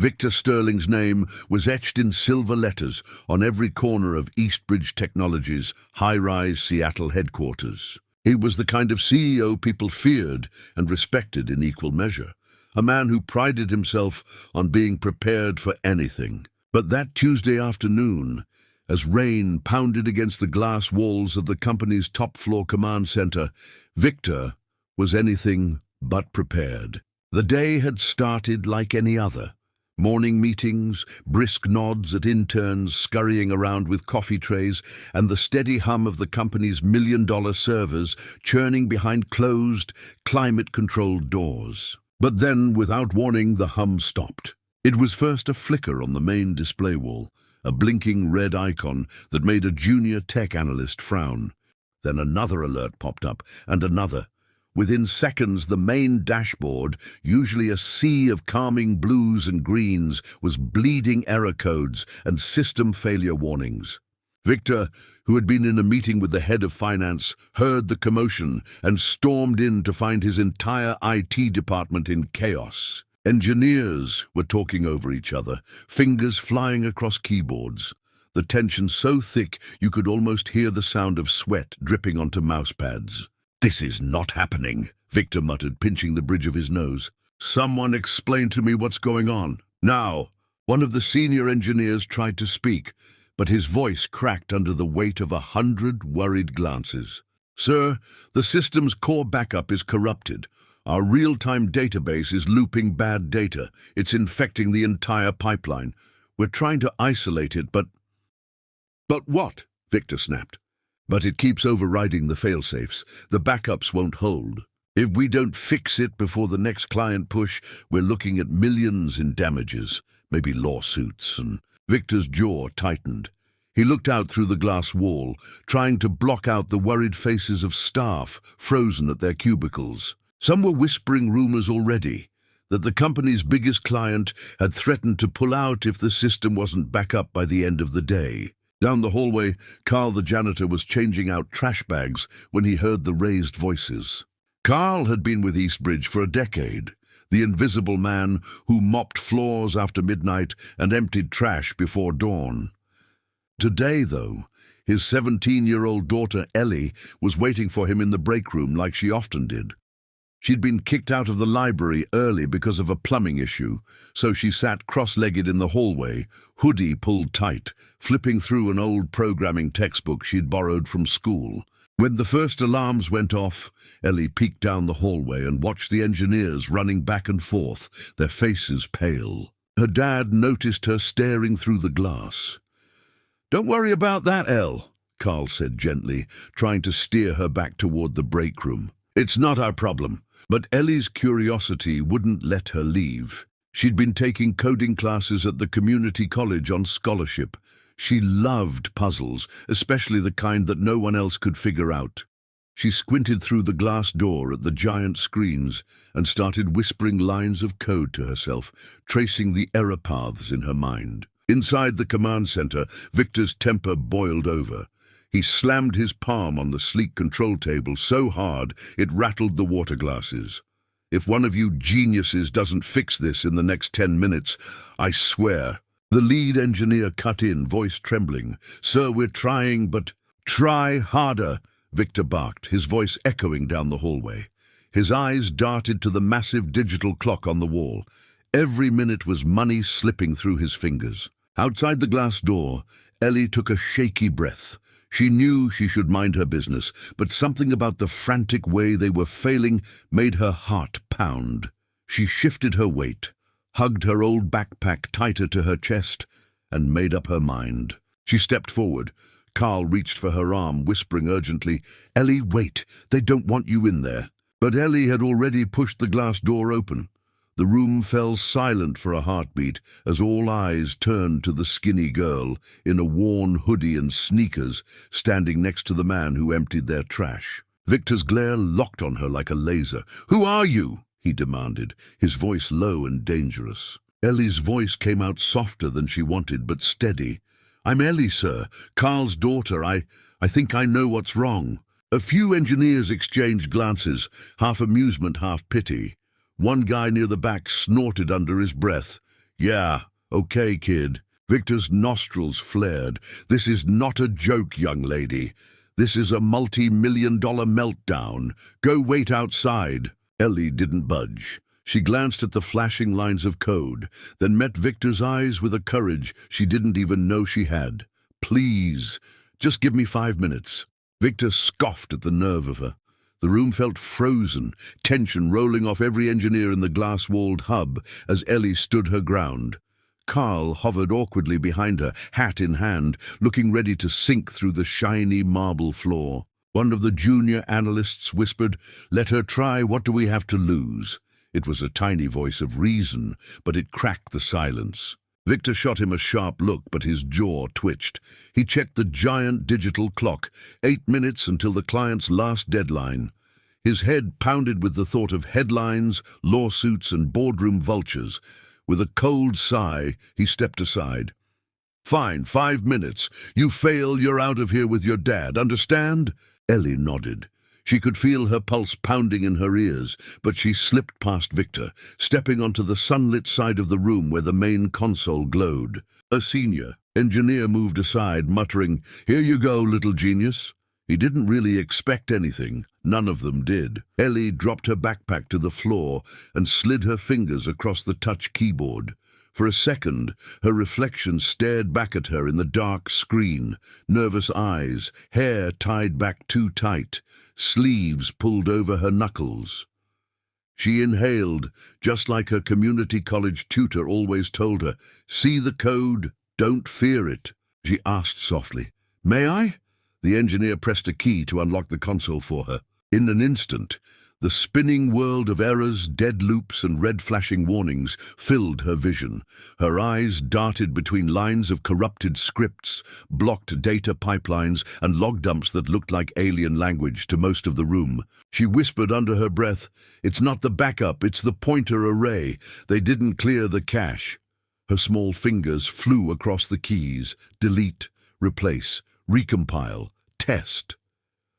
Victor Sterling's name was etched in silver letters on every corner of Eastbridge Technologies' high-rise Seattle headquarters. He was the kind of CEO people feared and respected in equal measure, a man who prided himself on being prepared for anything. But that Tuesday afternoon, as rain pounded against the glass walls of the company's top-floor command center, Victor was anything but prepared. The day had started like any other. Morning meetings, brisk nods at interns scurrying around with coffee trays, and the steady hum of the company's million-dollar servers churning behind closed, climate-controlled doors. But then, without warning, the hum stopped. It was first a flicker on the main display wall, a blinking red icon that made a junior tech analyst frown. Then another alert popped up, and another. Within seconds, the main dashboard, usually a sea of calming blues and greens, was bleeding error codes and system failure warnings. Victor, who had been in a meeting with the head of finance, heard the commotion and stormed in to find his entire IT department in chaos. Engineers were talking over each other, fingers flying across keyboards. The tension so thick you could almost hear the sound of sweat dripping onto mouse pads. "This is not happening," Victor muttered, pinching the bridge of his nose. "Someone explain to me what's going on. Now." One of the senior engineers tried to speak, but his voice cracked under the weight of 100 worried glances. "Sir, the system's core backup is corrupted. Our real-time database is looping bad data. It's infecting the entire pipeline. We're trying to isolate it, but..." "But what?" Victor snapped. "But it keeps overriding the failsafes. The backups won't hold. If we don't fix it before the next client push, we're looking at millions in damages, maybe lawsuits." And Victor's jaw tightened. He looked out through the glass wall, trying to block out the worried faces of staff frozen at their cubicles. Some were whispering rumors already, that the company's biggest client had threatened to pull out if the system wasn't back up by the end of the day. Down the hallway, Carl the janitor was changing out trash bags when he heard the raised voices. Carl had been with Eastbridge for a decade, the invisible man who mopped floors after midnight and emptied trash before dawn. Today, though, his 17-year-old daughter Ellie was waiting for him in the break room like she often did. She'd been kicked out of the library early because of a plumbing issue, so she sat cross-legged in the hallway, hoodie pulled tight, flipping through an old programming textbook she'd borrowed from school. When the first alarms went off, Ellie peeked down the hallway and watched the engineers running back and forth, their faces pale. Her dad noticed her staring through the glass. "Don't worry about that, Elle," Carl said gently, trying to steer her back toward the break room. "It's not our problem." But Ellie's curiosity wouldn't let her leave. She'd been taking coding classes at the community college on scholarship. She loved puzzles, especially the kind that no one else could figure out. She squinted through the glass door at the giant screens and started whispering lines of code to herself, tracing the error paths in her mind. Inside the command center, Victor's temper boiled over. He slammed his palm on the sleek control table so hard it rattled the water glasses. "If one of you geniuses doesn't fix this in the next 10 minutes, I swear." The lead engineer cut in, voice trembling. "Sir, we're trying, but..." "Try harder," Victor barked, his voice echoing down the hallway. His eyes darted to the massive digital clock on the wall. Every minute was money slipping through his fingers. Outside the glass door, Ellie took a shaky breath. She knew she should mind her business, but something about the frantic way they were failing made her heart pound. She shifted her weight, hugged her old backpack tighter to her chest, and made up her mind. She stepped forward. Carl reached for her arm, whispering urgently, "Ellie, wait, they don't want you in there." But Ellie had already pushed the glass door open. The room fell silent for a heartbeat as all eyes turned to the skinny girl in a worn hoodie and sneakers standing next to the man who emptied their trash. Victor's glare locked on her like a laser. "Who are you?" he demanded, his voice low and dangerous. Ellie's voice came out softer than she wanted, but steady. "I'm Ellie, sir, Carl's daughter. I think I know what's wrong." A few engineers exchanged glances, half amusement, half pity. One guy near the back snorted under his breath. Yeah, okay, kid. Victor's nostrils flared. This is not a joke, young lady. This is a multi-million-dollar meltdown. Go wait outside. Ellie didn't budge. She glanced at the flashing lines of code, then met Victor's eyes with a courage she didn't even know she had. Please, just give me 5 minutes. Victor scoffed at the nerve of her. The room felt frozen, tension rolling off every engineer in the glass-walled hub as Ellie stood her ground. Carl hovered awkwardly behind her, hat in hand, looking ready to sink through the shiny marble floor. One of the junior analysts whispered, "Let her try, what do we have to lose?" It was a tiny voice of reason, but it cracked the silence. Victor shot him a sharp look, but his jaw twitched. He checked the giant digital clock, 8 minutes until the client's last deadline. His head pounded with the thought of headlines, lawsuits, and boardroom vultures. With a cold sigh, he stepped aside. "Fine, 5 minutes. You fail, you're out of here with your dad, understand?" Ellie nodded. She could feel her pulse pounding in her ears, but she slipped past Victor, stepping onto the sunlit side of the room where the main console glowed. A senior engineer moved aside, muttering, "Here you go, little genius." He didn't really expect anything. None of them did. Ellie dropped her backpack to the floor and slid her fingers across the touch keyboard. For a second, her reflection stared back at her in the dark screen, nervous eyes, hair tied back too tight, sleeves pulled over her knuckles. She inhaled, just like her community college tutor always told her, "See the code, don't fear it." She asked softly, "May I?" The engineer pressed a key to unlock the console for her. In an instant, the spinning world of errors, dead loops, and red flashing warnings filled her vision. Her eyes darted between lines of corrupted scripts, blocked data pipelines, and log dumps that looked like alien language to most of the room. She whispered under her breath, "It's not the backup, it's the pointer array. They didn't clear the cache." Her small fingers flew across the keys: delete, replace, recompile, test.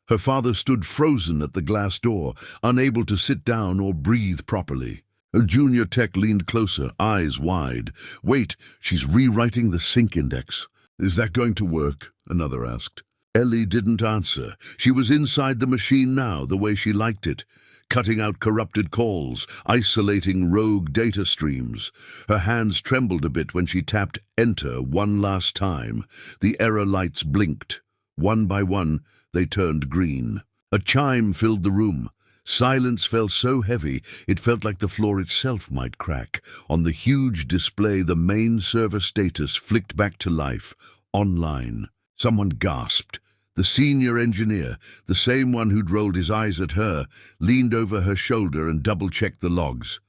Her father stood frozen at the glass door, unable to sit down or breathe properly. A junior tech leaned closer, eyes wide. "Wait, she's rewriting the sync index." "Is that going to work?" another asked. Ellie didn't answer. She was inside the machine now, the way she liked it, cutting out corrupted calls, isolating rogue data streams. Her hands trembled a bit when she tapped Enter one last time. The error lights blinked. One by one, they turned green. A chime filled the room. Silence fell so heavy it felt like the floor itself might crack. On the huge display, the main server status flicked back to life. Online. Someone gasped. The senior engineer, the same one who'd rolled his eyes at her, leaned over her shoulder and double-checked the logs.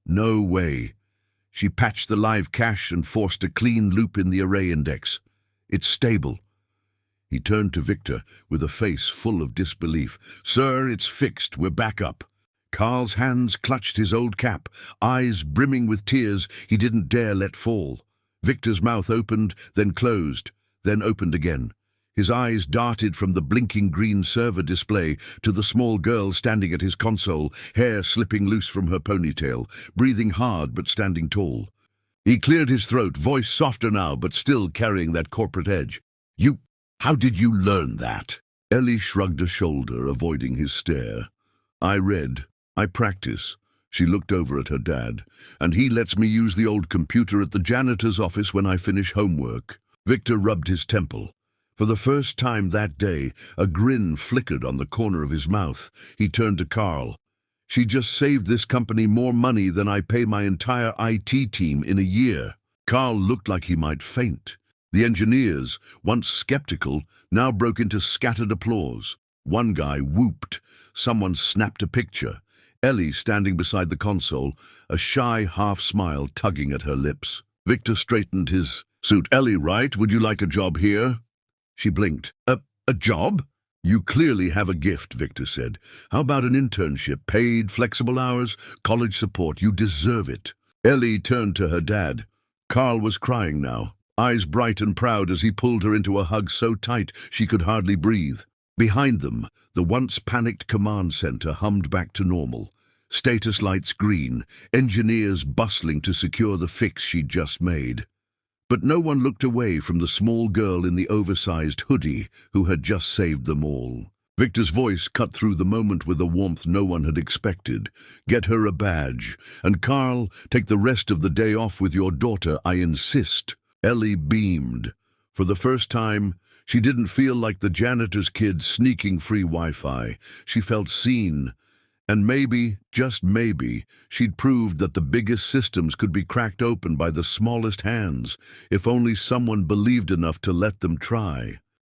No way. She patched the live cache and forced a clean loop in the array index. "It's stable." He turned to Victor with a face full of disbelief. "Sir, it's fixed. We're back up." Carl's hands clutched his old cap, eyes brimming with tears he didn't dare let fall. Victor's mouth opened, then closed, then opened again. His eyes darted from the blinking green server display to the small girl standing at his console, hair slipping loose from her ponytail, breathing hard but standing tall. He cleared his throat, voice softer now but still carrying that corporate edge. How did you learn that?" Ellie shrugged a shoulder, avoiding his stare. "I read. I practice." She looked over at her dad. "And he lets me use the old computer at the janitor's office when I finish homework." Victor rubbed his temple. For the first time that day, a grin flickered on the corner of his mouth. He turned to Carl. "She just saved this company more money than I pay my entire IT team in a year." Carl looked like he might faint. The engineers, once skeptical, now broke into scattered applause. One guy whooped. Someone snapped a picture. Ellie standing beside the console, a shy half-smile tugging at her lips. Victor straightened his suit. "Ellie, right? Would you like a job here?" She blinked. A job?" "You clearly have a gift," Victor said. "How about an internship, paid, flexible hours, college support? You deserve it." Ellie turned to her dad. Carl was crying now, eyes bright and proud as he pulled her into a hug so tight she could hardly breathe. Behind them, the once panicked command center hummed back to normal. Status lights green, engineers bustling to secure the fix she'd just made. But no one looked away from the small girl in the oversized hoodie who had just saved them all. Victor's voice cut through the moment with a warmth no one had expected. "Get her a badge. And Carl, take the rest of the day off with your daughter, I insist." Ellie beamed. For the first time, she didn't feel like the janitor's kid sneaking free Wi-Fi. She felt seen. And maybe, just maybe, she'd proved that the biggest systems could be cracked open by the smallest hands, if only someone believed enough to let them try.